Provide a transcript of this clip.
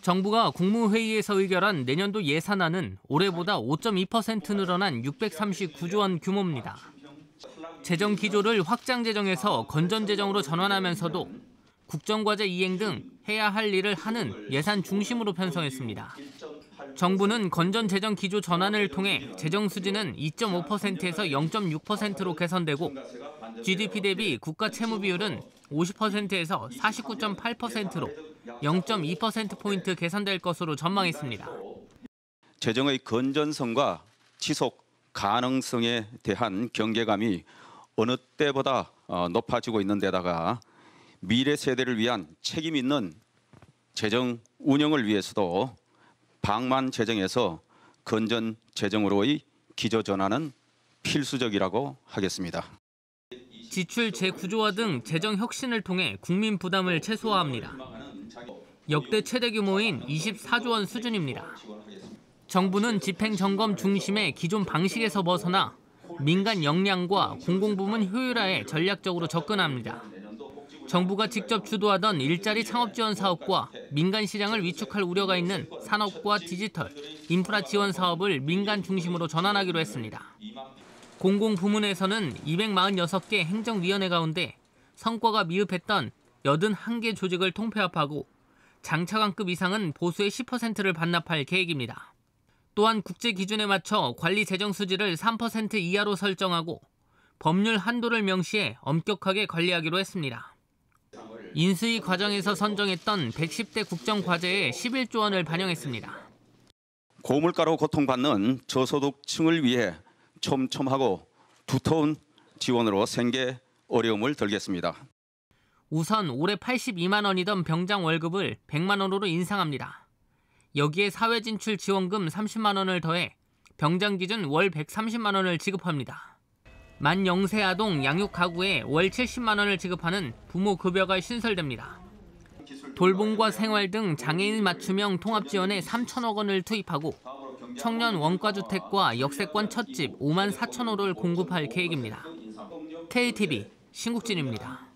정부가 국무회의에서 의결한 내년도 예산안은 올해보다 5.2% 늘어난 639조 원 규모입니다. 재정 기조를 확장 재정에서 건전 재정으로 전환하면서도 국정과제 이행 등 해야 할 일을 하는 예산 중심으로 편성했습니다. 정부는 건전 재정 기조 전환을 통해 재정 수지는 2.5%에서 0.6%로 개선되고 GDP 대비 국가 채무 비율은 50%에서 49.8%로 0.2%포인트 개선될 것으로 전망했습니다. 재정의 건전성과 지속 가능성에 대한 경계감이 어느 때보다 높아지고 있는 데다가 미래 세대를 위한 책임 있는 재정 운영을 위해서도 방만 재정에서 건전 재정으로의 기조 전환은 필수적이라고 하겠습니다. 지출 재구조화 등 재정 혁신을 통해 국민 부담을 최소화합니다. 역대 최대 규모인 24조 원 수준입니다. 정부는 집행점검 중심의 기존 방식에서 벗어나 민간 역량과 공공부문 효율화에 전략적으로 접근합니다. 정부가 직접 주도하던 일자리 창업 지원 사업과 민간 시장을 위축할 우려가 있는 산업과 디지털, 인프라 지원 사업을 민간 중심으로 전환하기로 했습니다. 공공부문에서는 246개 행정위원회 가운데 성과가 미흡했던 81개 조직을 통폐합하고 장차관급 이상은 보수의 10%를 반납할 계획입니다. 또한 국제 기준에 맞춰 관리 재정 수지를 3% 이하로 설정하고 법률 한도를 명시해 엄격하게 관리하기로 했습니다. 인수위 과정에서 선정했던 110대 국정과제에 11조 원을 반영했습니다. 고물가로 고통받는 저소득층을 위해 촘촘하고 두터운 지원으로 생계 어려움을 덜겠습니다. 우선 올해 82만 원이던 병장 월급을 100만 원으로 인상합니다. 여기에 사회진출 지원금 30만 원을 더해 병장 기준 월 130만 원을 지급합니다. 만 0세 아동 양육 가구에 월 70만 원을 지급하는 부모 급여가 신설됩니다. 돌봄과 생활 등 장애인 맞춤형 통합 지원에 3천억 원을 투입하고 청년 원가주택과 역세권 첫집 5만 4천 호를 공급할 계획입니다. KTV 신국진입니다.